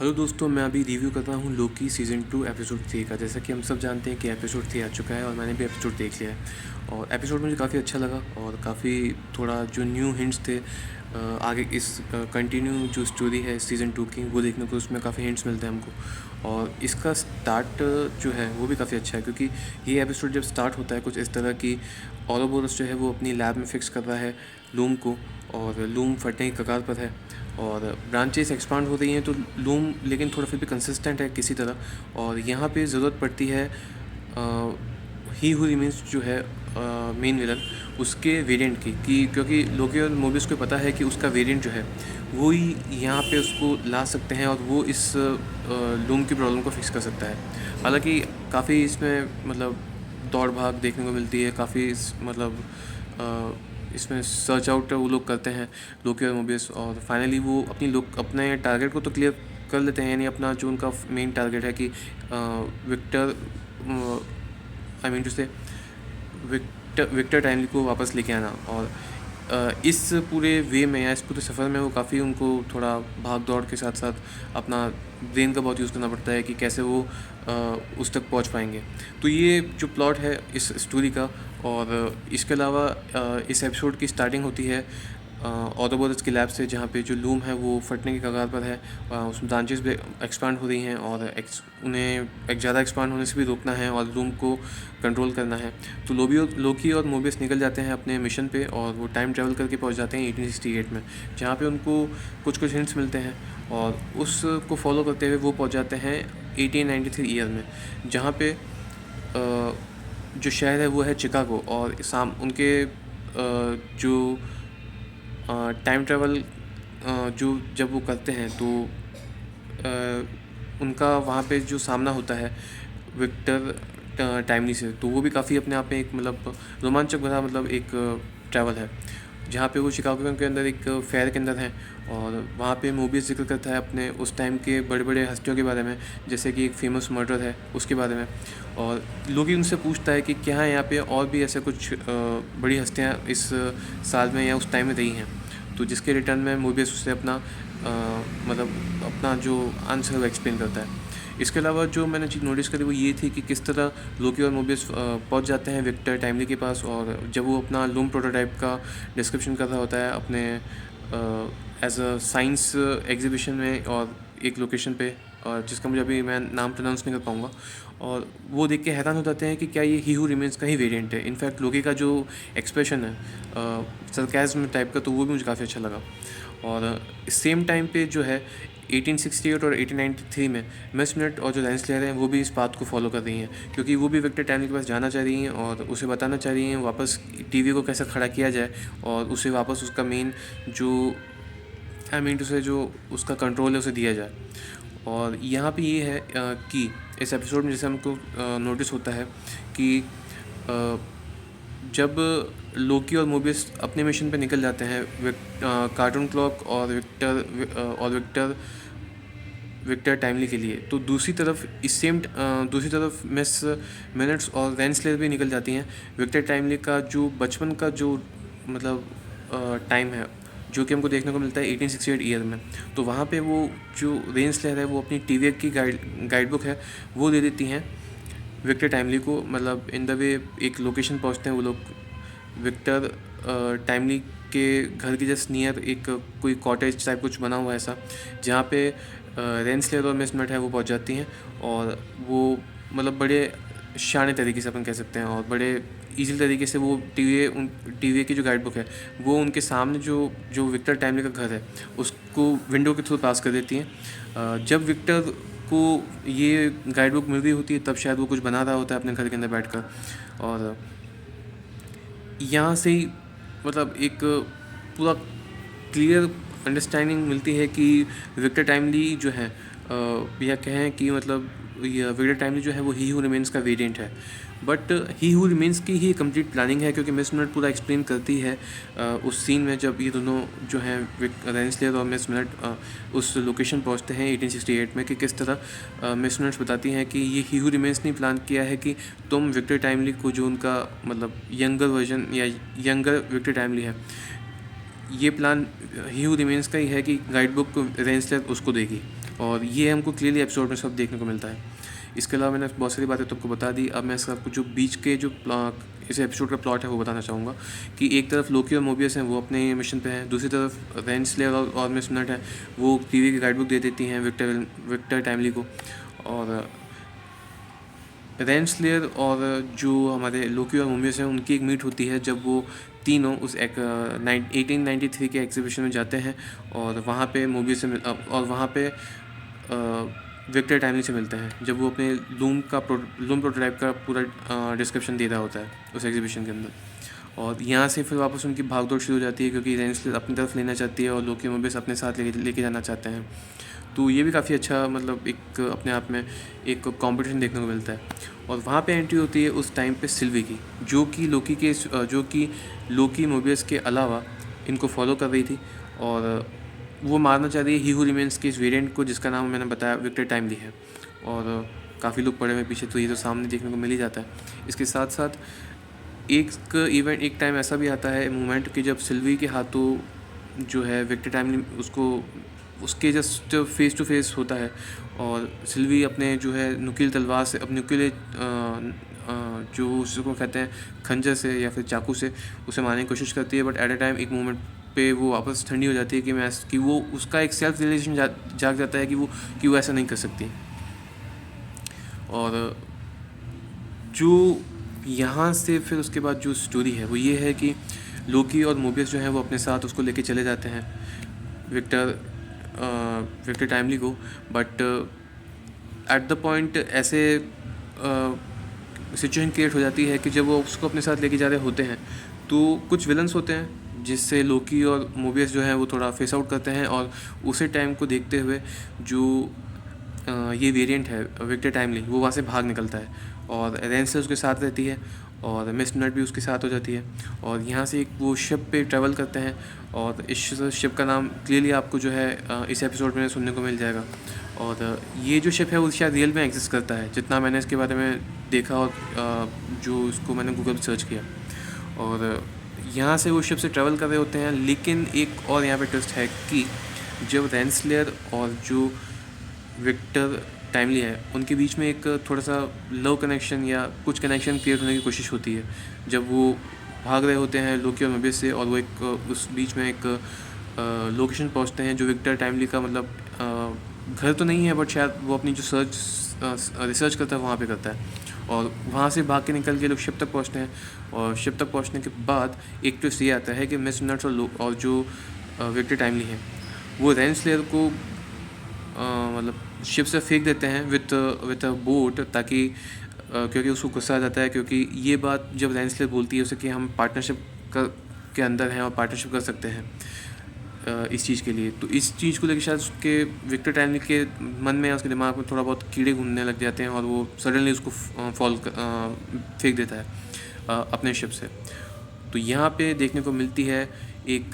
Hello दोस्तों, मैं अभी रिव्यू कर रहा हूँ लोकी सीज़न 2 एपिसोड 3 का। जैसा कि हम सब जानते हैं कि एपिसोड 3 आ चुका है और मैंने भी एपिसोड देख लिया है। और एपिसोड मुझे काफ़ी अच्छा लगा और काफ़ी थोड़ा जो न्यू हिंट्स थे आगे इस कंटिन्यू जो स्टोरी है सीज़न 2 की, वो देखने को उसमें काफ़ी हिंट्स मिलते हैं हमको। और इसका स्टार्ट जो है वो भी काफ़ी अच्छा है, क्योंकि ये एपिसोड जब स्टार्ट होता है कुछ इस तरह की, ओरोबोरस जो है वो अपनी लैब में फ़िक्स कर रहा है लूम को, और लूम फटने की कगार पर है और ब्रांचेस एक्सपांड हो रही हैं। तो लूम लेकिन थोड़ा फिर भी कंसिस्टेंट है किसी तरह। और यहाँ पे ज़रूरत पड़ती है ही हु रिमेंस जो है मेन विलन, उसके वेरिएंट की, कि क्योंकि लोकी और मोबियस को पता है कि उसका वेरिएंट जो है वो ही यहाँ पे उसको ला सकते हैं और वो इस लूम की प्रॉब्लम को फिक्स कर सकता है। हालांकि काफ़ी इसमें मतलब दौड़ भाग देखने को मिलती है, काफ़ी मतलब इसमें सर्च आउट वो लोग करते हैं लोकी और मोबियस, और फाइनली वो अपने टारगेट को तो क्लियर कर लेते हैं। यानी अपना जो उनका मेन टारगेट है कि विक्टर, आई मीन टू से विक्टर टाइमली को वापस लेके आना। और इस पूरे वे में या इस पूरे सफ़र में वो काफ़ी उनको थोड़ा भाग दौड़ के साथ साथ अपना ब्रेन का बहुत यूज़ करना पड़ता है कि कैसे वो उस तक पहुंच पाएंगे। तो ये जो प्लॉट है इस स्टोरी का। और इसके अलावा इस एपिसोड की स्टार्टिंग होती है ऑटोबोरस की लैब से, जहाँ पे जो लूम है वो फटने की कगार पर है। उसमें ब्रांचेस भी एक्सपांड हो रही हैं और उन्हें एक ज़्यादा एक्सपांड होने से भी रोकना है और लूम को कंट्रोल करना है। तो लोकी और मोबियस निकल जाते हैं अपने मिशन पे और वो टाइम ट्रैवल करके पहुंच जाते हैं 1868 में, जहाँ पे उनको कुछ कुछ हिंट्स मिलते हैं और उसको फॉलो करते हुए वो पहुंच जाते हैं 1893 ईयर में, जहाँ पे जो शहर है वो है चिकागो। और उनके जो टाइम ट्रैवल जो जब वो करते हैं तो उनका वहाँ पे जो सामना होता है विक्टर टाइमली से, तो वो भी काफ़ी अपने आप में एक मतलब रोमांचक भरा मतलब एक ट्रैवल है, जहाँ पे वो शिकागो के अंदर एक फेयर के अंदर हैं। और वहाँ पे मूवी जिक्र करता है अपने उस टाइम के बड़े बड़े हस्तियों के बारे में, जैसे कि एक फेमस मर्डर है उसके बारे में। और लोग उनसे पूछता है कि क्या यहाँ पे और भी ऐसे कुछ बड़ी हस्तियाँ इस साल में या उस टाइम में रही हैं। तो जिसके रिटर्न में मूवीज उससे अपना मतलब अपना जो आंसर वो एक्सप्लेन करता है। इसके अलावा जो मैंने चीज़ नोटिस करी वो ये थी कि किस तरह लोकी और मोबियस पहुंच जाते हैं विक्टर टाइमली के पास, और जब वो अपना लूम प्रोटोटाइप का डिस्क्रिप्शन कर रहा होता है अपने एज अ साइंस एग्जीबिशन में और एक लोकेशन पे, और जिसका मुझे अभी मैं नाम प्रोनाउंस नहीं कर पाऊँगा, और वो देख के हैरान हो जाते हैं कि क्या ये ही हू रिमेंस का ही वेरिएंट है। इनफैक्ट लोकी का जो एक्सप्रेशन है सरकैज़्म टाइप का, तो वो भी मुझे काफ़ी अच्छा लगा। और सेम टाइम पे जो है 1868 और 1893 में मिस मिनट और जो रेंसलेयर हैं वो भी इस बात को फॉलो कर रही हैं, क्योंकि वो भी विक्टर टाइमली के पास जाना चाह रही हैं और उसे बताना चाह रही हैं वापस टीवी को कैसे खड़ा किया जाए और उसे वापस उसका मेन जो आई मीन टू से जो उसका कंट्रोल है उसे दिया जाए। और यहाँ पे ये है कि इस एपिसोड में जैसे हमको नोटिस होता है कि जब लोकी और मोबियस अपने मिशन पे निकल जाते हैं कार्टून क्लॉक और विक्टर टाइमली के लिए, तो दूसरी तरफ मिस मिनट्स और रेंसलेयर भी निकल जाती हैं विक्टर टाइमली का जो बचपन का जो मतलब टाइम है, जो कि हमको देखने को मिलता है 1868 ईयर में। तो वहाँ पे वो जो रेंसलेयर है वो अपनी टीवीएफ की गाइड बुक है वो दे देती हैं विक्टर टाइमली को। मतलब इन द वे एक लोकेशन पहुंचते हैं वो लोग विक्टर टाइमली के घर के जस्ट नियर, एक कोई कॉटेज टाइप कुछ बना हुआ है ऐसा, जहाँ पे रेंसलेयर और मिस मिनट है वो पहुंच जाती हैं। और वो मतलब बड़े शाने तरीके से अपन कह सकते हैं और बड़े ईजी तरीके से वो टीवी की जो गाइड बुक है वो उनके सामने जो विक्टर टाइमली का घर है उसको विंडो के थ्रू पास कर देती हैं। जब विक्टर को ये गाइड बुक मिल रही होती है तब शायद वो कुछ बना रहा होता है अपने घर के अंदर बैठकर। और यहाँ से ही मतलब एक पूरा क्लियर अंडरस्टैंडिंग मिलती है कि विक्टर टाइमली जो है या कहें कि मतलब ये विक्टर टाइमली जो है वो ही हू रिमेंस का वेरिएंट है। बट ही हू रिमेंस की ही कंप्लीट प्लानिंग है, क्योंकि मिस मिनट पूरा एक्सप्लेन करती है उस सीन में जब ये दोनों जो हैं रेंसलेयर और मिस मिनट उस लोकेशन पहुंचते हैं 1868 में, कि किस तरह मिस मिनट्स बताती हैं कि ये ही हू रिमेंस ने प्लान किया है कि तुम विक्टर टाइमली को, जो उनका मतलब यंगर वर्जन या यंगर विक्टर टाइमली है, ये प्लान ही हू रिमेंस का ही है कि गाइड बुक रेंसलेयर उसको देगी। और ये हमको क्लियरली एपिसोड में सब देखने को मिलता है। इसके अलावा मैंने बहुत सारी बातें तुमको बता दी। अब मैं आपको जो बीच के जो इस एपिसोड का प्लॉट है वो बताना चाहूँगा कि एक तरफ लोकी और मोबियस हैं, वो अपने मिशन पे हैं। दूसरी तरफ रेंसलेयर और मिस मिनट है, वो टीवी की गाइडबुक दे देती हैं विक्टर टाइमली को। और रेंसलेयर और जो हमारे लोकी और मोबियस हैं उनकी एक मीट होती है जब वो तीनों उस 1893 के एग्जीबिशन में जाते हैं और वहाँ पे मोबियस से और वहाँ पे विक्टर टाइमली से मिलते हैं जब वो अपने लूम प्रोटोटाइप का पूरा डिस्क्रिप्शन दे रहा होता है उस एग्जीबिशन के अंदर। और यहाँ से फिर वापस उनकी भागदौड़ शुरू हो जाती है क्योंकि रेंसलेयर अपनी तरफ लेना चाहती है और लोकी मोबियस अपने साथ लेके जाना चाहते हैं। तो ये भी काफ़ी अच्छा मतलब एक अपने आप में एक कंपटीशन देखने को मिलता है। और वहाँ पे एंट्री होती है उस टाइम पे सिल्वी की, जो कि लोकी मोबियस के अलावा इनको फॉलो कर रही थी और वो मारना चाह रही है ही हू रिमेंस के इस वेरिएंट को, जिसका नाम मैंने बताया विक्टर टाइमली है। और काफ़ी लोग पड़े हुए पीछे, तो ये तो सामने देखने को मिल ही जाता है। इसके साथ साथ एक टाइम ऐसा भी आता है मोमेंट कि जब सिल्वी के हाथों जो है विक्टर टाइमली उसके जस्ट फेस टू फेस होता है और सिल्वी अपने जो है नुकीली तलवार से अपने नुकीले जो उसको कहते हैं खंजर से या फिर चाकू से उसे मारने की कोशिश करती है। बट एट अ टाइम एक मोमेंट पे वो वापस ठंडी हो जाती है कि वो उसका एक सेल्फ रियलाइजेशन जाग जाता है कि वो ऐसा नहीं कर सकती। और जो यहाँ से फिर उसके बाद जो स्टोरी है वो ये है कि लोकी और मोबियस जो है वो अपने साथ उसको लेके चले जाते हैं विक्टर टाइमली को। बट एट द पॉइंट ऐसे सिचुएशन क्रिएट हो जाती है कि जब वो उसको अपने साथ लेके जा रहे होते हैं तो कुछ विलन्स होते हैं जिससे लोकी और मोबियस जो है वो थोड़ा फेस आउट करते हैं। और उसी टाइम को देखते हुए जो ये वेरिएंट है विक्टर टाइमली वो वहाँ से भाग निकलता है और रेंसलेयर उसके साथ रहती है और मिस मिनट भी उसके साथ हो जाती है। और यहाँ से एक वो शिप पे ट्रैवल करते हैं और इस शिप का नाम क्लियरली आपको जो है इस एपिसोड में सुनने को मिल जाएगा। और ये जो शिप है वो शायद रियल में एग्जिस्ट करता है, जितना मैंने इसके बारे में देखा और जो उसको मैंने गूगल पर सर्च किया। और यहाँ से वो शिप से ट्रैवल कर रहे होते हैं, लेकिन एक और यहाँ पे ट्विस्ट है कि जब रेंसलेयर और जो विक्टर टाइमली है उनके बीच में एक थोड़ा सा लव कनेक्शन या कुछ कनेक्शन क्रिएट होने की कोशिश होती है जब वो भाग रहे होते हैं लोकी और मोबियस से। और वो एक उस बीच में एक लोकेशन पहुंचते हैं जो विक्टर टाइमली का मतलब घर तो नहीं है, बट शायद वो अपनी जो रिसर्च करता है वहाँ पे करता है। और वहाँ से भाग के निकल के लोग शिप तक पहुँचते हैं और शिप तक पहुँचने के बाद एक ट्विस्ट ये आता है कि मिस मिनट्स और जो विक्टर टाइमली है वो रेंसलेयर को मतलब शिप से फेंक देते हैं विथ अ बोट, ताकि क्योंकि उसको गुस्सा आ जाता है क्योंकि ये बात जब रेंसलेयर बोलती है उसे कि हम पार्टनरशिप के अंदर हैं और पार्टनरशिप कर सकते हैं इस चीज़ के लिए। तो इस चीज़ को लेकर शायद उसके विक्टर टाइमली के मन में उसके दिमाग में थोड़ा बहुत कीड़े घूमने लग जाते हैं और वो सडनली उसको फेंक देता है अपने शिप से। तो यहाँ पे देखने को मिलती है एक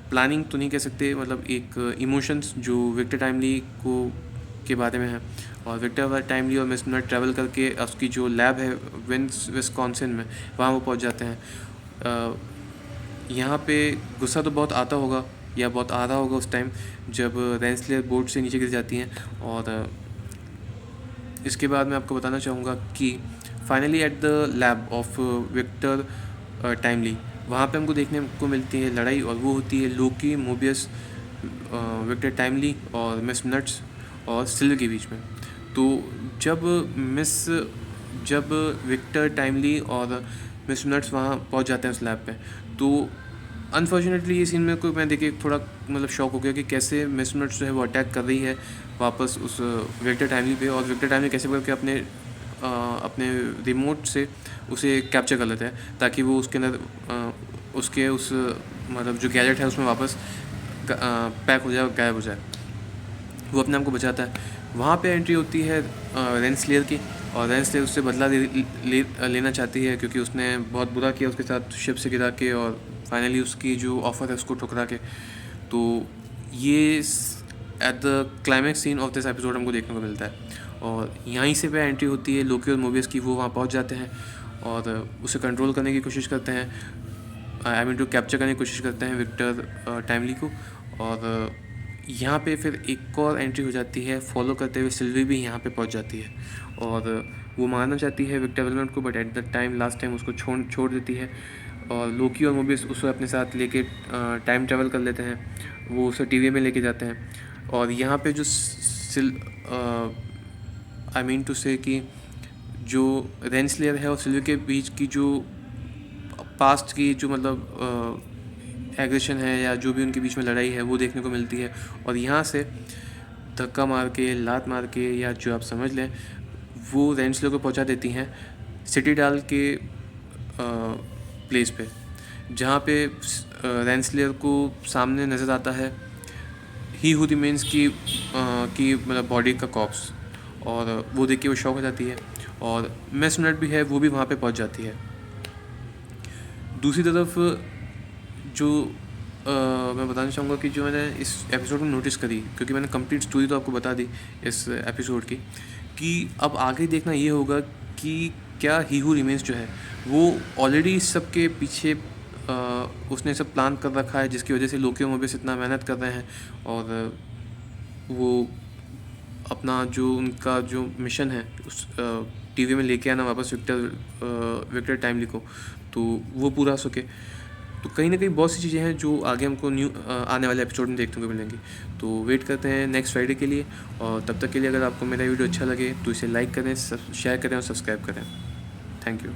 प्लानिंग तो नहीं कह सकते, मतलब एक इमोशंस जो विक्टर टाइमली को के बारे में है। और विक्टर टाइमली और मिस मिनट ट्रैवल करके उसकी जो लैब है विस्कॉन्सिन में वहाँ वो पहुँच जाते हैं। यहाँ पे गुस्सा तो बहुत आता होगा या बहुत आ रहा होगा उस टाइम जब रेंसलेयर बोट से नीचे गिर जाती हैं। और इसके बाद मैं आपको बताना चाहूँगा कि finally at the lab of Victor timely वहाँ पे हमको देखने को मिलती है लड़ाई, और वो होती है लोकी, मोबियस, विक्टर टाइमली और मिस मिनट्स और सिल्वर के बीच में। तो जब विक्टर टाइमली और मिस मिनट्स वहाँ पहुँच जाते हैं उस लैब पे, तो अनफॉर्चुनेटली ये सीन में को मैं देखे थोड़ा मतलब शॉक हो गया कि कैसे मिस मिनट्स जो है वो अटैक कर रही है वापस उस विक्टर टाइमली पे, और विक्टर टाइमली कैसे करके अपने रिमोट से उसे कैप्चर कर लेता है ताकि वो उसके अंदर उसके उस मतलब जो गैजेट है उसमें वापस पैक हो जाए, गायब हो जाए। वो अपने आप को बचाता है। वहाँ पे एंट्री होती है रेंसलेयर की, और रेंसलेयर उससे बदला लेना चाहती है क्योंकि उसने बहुत बुरा किया उसके साथ शिप से गिरा के, और फाइनली उसकी जो ऑफ़र है उसको ठुकरा के। तो ये at the climax scene of this episode हमको देखने को मिलता है। और यहीं से पे एंट्री होती है लोकी और मोबियस की। वो वहाँ पहुँच जाते हैं और उसे कंट्रोल करने की कोशिश करते हैं, टू कैप्चर करने की कोशिश करते हैं विक्टर टाइमली को। और यहाँ पे फिर एक और एंट्री हो जाती है, फॉलो करते हुए सिल्वी भी यहाँ पे पहुँच जाती है और वो मारना चाहती है विक्टर वेलमेंट को, but at the time last time उसको छोड़ देती है और लोकी और मोबियस उसे अपने साथ लेके टाइम ट्रैवल कर लेते हैं, वो उसे टीवी में लेके जाते हैं। और यहाँ पे जो आई मीन टू से कि जो रेंसलेयर है और सिल्वी के बीच की जो पास्ट की जो मतलब एग्रेशन है या जो भी उनके बीच में लड़ाई है वो देखने को मिलती है। और यहाँ से धक्का मार के, लात मार के, या जो आप समझ लें, वो रेंसलर को पहुँचा देती हैं सिटी डाल के प्लेस पे, जहाँ पे रेंसलर को सामने नज़र आता है ही हु रिमेन्स की मतलब बॉडी का कॉप्स, और वो देख के वो शॉक हो जाती है और मिस नट भी है वो भी वहाँ पे पहुँच जाती है। दूसरी तरफ जो मैं बताना चाहूँगा कि जो मैंने इस एपिसोड में नोटिस करी, क्योंकि मैंने कंप्लीट स्टोरी तो आपको बता दी इस एपिसोड की, कि अब आगे देखना ये होगा कि क्या ही हू रिमेन्स जो है वो ऑलरेडी इस सब के पीछे उसने सब प्लान कर रखा है, जिसकी वजह से लोकी और मोबियस इतना मेहनत कर रहे हैं और वो अपना जो उनका जो मिशन है उस टीवी में लेके आना वापस विक्टर टाइमली को, तो वो पूरा हो सके। तो कहीं ना कहीं बहुत सी चीज़ें हैं जो आगे हमको आने वाले एपिसोड में देखने को मिलेंगी। तो वेट करते हैं नेक्स्ट फ्राइडे के लिए, और तब तक के लिए अगर आपको मेरा वीडियो अच्छा लगे तो इसे लाइक करें, शेयर करें और सब्सक्राइब करें। Thank you.